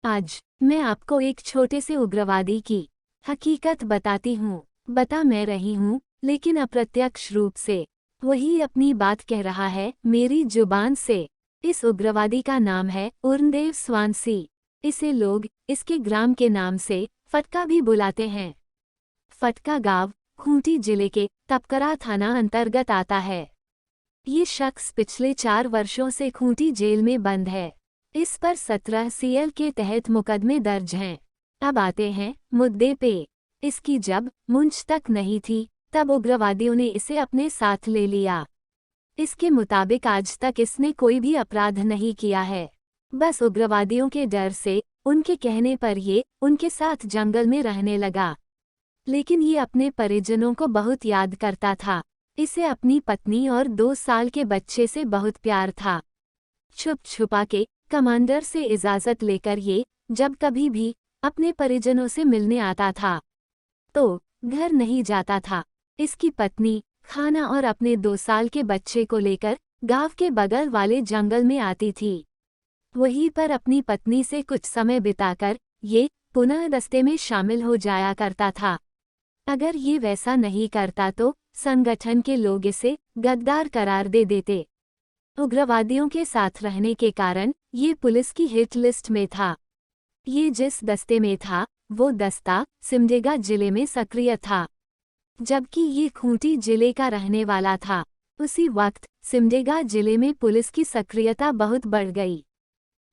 आज मैं आपको एक छोटे से उग्रवादी की हकीकत बताती हूँ। बता मैं रही हूँ, लेकिन अप्रत्यक्ष रूप से वही अपनी बात कह रहा है मेरी जुबान से। इस उग्रवादी का नाम है उर्नदेव स्वांसी। इसे लोग इसके ग्राम के नाम से फटका भी बुलाते हैं। फटका गांव खूंटी जिले के तपकरा थाना अंतर्गत आता है। ये शख्स पिछले 4 वर्षों से खूंटी जेल में बंद है। इस पर 17 CL के तहत मुकदमे दर्ज हैं। अब आते हैं मुद्दे पे। इसकी जब मूंछ तक नहीं थी, तब उग्रवादियों ने इसे अपने साथ ले लिया। इसके मुताबिक आज तक इसने कोई भी अपराध नहीं किया है। बस उग्रवादियों के डर से, उनके कहने पर ये उनके साथ जंगल में रहने लगा। लेकिन ये अपने परिजनों को बहुत याद करता था। इसे अपनी पत्नी और 2 साल के बच्चे से बहुत प्यार था। छुप छुपा के कमांडर से इजाज़त लेकर ये जब कभी भी अपने परिजनों से मिलने आता था, तो घर नहीं जाता था। इसकी पत्नी खाना और अपने 2 साल के बच्चे को लेकर गांव के बगल वाले जंगल में आती थी। वहीं पर अपनी पत्नी से कुछ समय बिताकर ये पुनः दस्ते में शामिल हो जाया करता था। अगर ये वैसा नहीं करता तो संगठन के लोग इसे गद्दार करार दे देते। उग्रवादियों के साथ रहने के कारण ये पुलिस की हिट लिस्ट में था। ये जिस दस्ते में था, वो दस्ता सिमडेगा जिले में सक्रिय था, जबकि ये खूंटी जिले का रहने वाला था। उसी वक्त सिमडेगा जिले में पुलिस की सक्रियता बहुत बढ़ गई।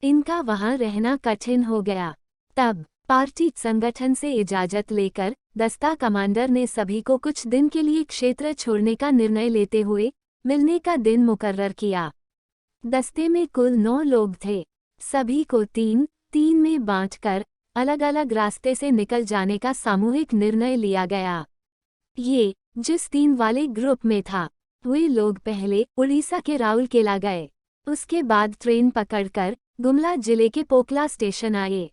इनका वहां रहना कठिन हो गया। तब पार्टी संगठन से इजाजत लेकर दस्ता कमांडर ने सभी को कुछ दिन के लिए क्षेत्र छोड़ने का निर्णय लेते हुए मिलने का दिन मुकर्रर किया। दस्ते में कुल 9 लोग थे। सभी को 3-3 में बांटकर अलग अलग रास्ते से निकल जाने का सामूहिक निर्णय लिया गया। ये जिस 3 वाले ग्रुप में था, वे लोग पहले उड़ीसा के राउरकेला गए। उसके बाद ट्रेन पकड़कर गुमला जिले के पोकला स्टेशन आए।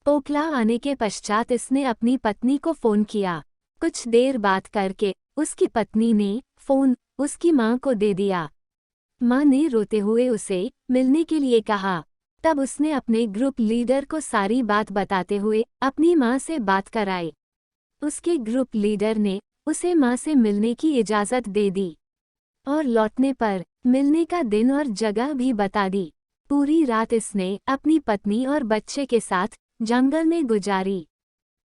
पोकला आने के पश्चात इसने अपनी पत्नी को फोन किया। कुछ देर बात करके उसकी पत्नी ने फोन उसकी मां को दे दिया। मां ने रोते हुए उसे मिलने के लिए कहा। तब उसने अपने ग्रुप लीडर को सारी बात बताते हुए अपनी मां से बात कराई। उसके ग्रुप लीडर ने उसे मां से मिलने की इजाज़त दे दी और लौटने पर मिलने का दिन और जगह भी बता दी। पूरी रात इसने अपनी पत्नी और बच्चे के साथ जंगल में गुजारी।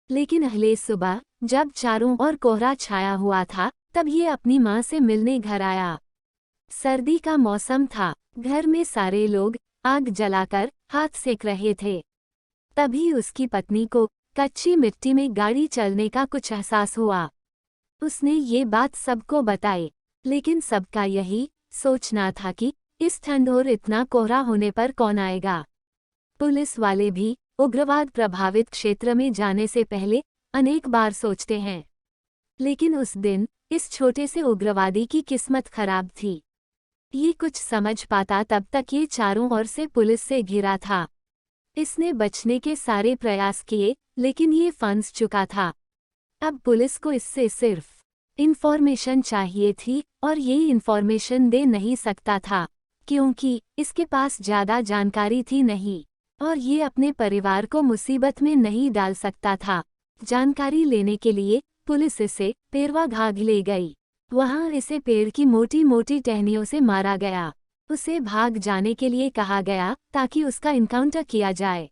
लेकिन अगले सुबह जब चारों ओर कोहरा छाया हुआ था, तब ये अपनी मां से मिलने घर आया। सर्दी का मौसम था। घर में सारे लोग आग जलाकर हाथ सेक रहे थे। तभी उसकी पत्नी को कच्ची मिट्टी में गाड़ी चलने का कुछ एहसास हुआ। उसने ये बात सबको बताई, लेकिन सबका यही सोचना था कि इस ठंड और इतना कोहरा होने पर कौन आएगा। पुलिस वाले भी उग्रवाद प्रभावित क्षेत्र में जाने से पहले अनेक बार सोचते हैं। लेकिन उस दिन इस छोटे से उग्रवादी की किस्मत खराब थी। ये कुछ समझ पाता तब तक ये चारों ओर से पुलिस से घिरा था। इसने बचने के सारे प्रयास किए, लेकिन ये फंस चुका था। अब पुलिस को इससे सिर्फ इन्फॉर्मेशन चाहिए थी और ये इन्फॉर्मेशन दे नहीं सकता था, क्योंकि इसके पास ज़्यादा जानकारी थी नहीं और ये अपने परिवार को मुसीबत में नहीं डाल सकता था। जानकारी लेने के लिए पुलिस इसे पेरवा घाघ ले गई। वहां इसे पेड़ की मोटी मोटी टहनियों से मारा गया। उसे भाग जाने के लिए कहा गया ताकि उसका इनकाउंटर किया जाए।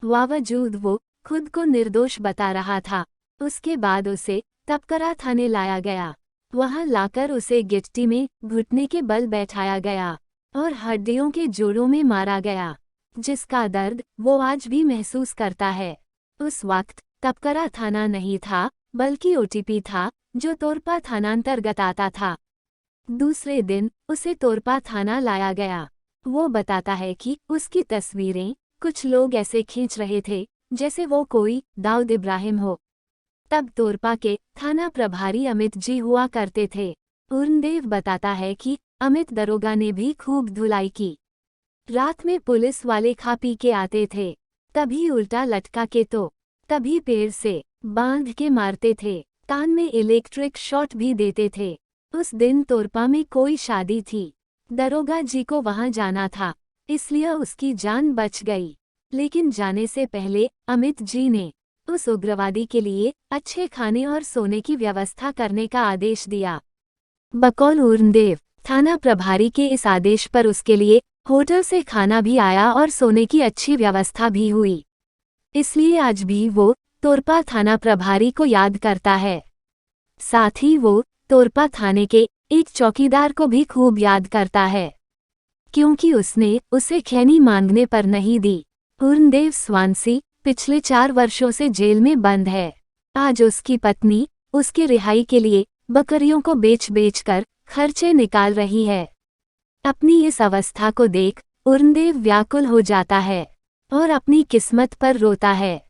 बावजूद वो खुद को निर्दोष बता रहा था। उसके बाद उसे तपकरा थाने लाया गया। वहां लाकर उसे गिट्टी में घुटने के बल बैठाया गया और हड्डियों के जोड़ों में मारा गया, जिसका दर्द वो आज भी महसूस करता है। उस वक्त तपकरा थाना नहीं था, बल्कि OTP था, जो तोरपा थानांतर्गत आता था। दूसरे दिन उसे तोरपा थाना लाया गया। वो बताता है कि उसकी तस्वीरें कुछ लोग ऐसे खींच रहे थे जैसे वो कोई दाऊद इब्राहिम हो। तब तोरपा के थाना प्रभारी अमित जी हुआ करते थे। उर्नदेव बताता है कि अमित दरोगा ने भी खूब धुलाई की। रात में पुलिस वाले खा पी के आते थे, तभी उल्टा लटका के तो तभी पेड़ से बांध के मारते थे। कान में इलेक्ट्रिक शॉट भी देते थे। उस दिन तोरपा में कोई शादी थी। दरोगा जी को वहां जाना था, इसलिए उसकी जान बच गई। लेकिन जाने से पहले अमित जी ने उस उग्रवादी के लिए अच्छे खाने और सोने की व्यवस्था करने का आदेश दिया। बकौल उर्नदेव थाना प्रभारी के इस आदेश पर उसके लिए होटल से खाना भी आया और सोने की अच्छी व्यवस्था भी हुई। इसलिए आज भी वो तोरपा थाना प्रभारी को याद करता है। साथ ही वो तोरपा थाने के एक चौकीदार को भी खूब याद करता है, क्योंकि उसने उसे खैनी मांगने पर नहीं दी। उर्नदेव स्वांसी पिछले 4 वर्षों से जेल में बंद है। आज उसकी पत्नी उसकी रिहाई के लिए बकरियों को बेच कर खर्चे निकाल रही है। अपनी इस अवस्था को देख उर्नदेव व्याकुल हो जाता है और अपनी किस्मत पर रोता है।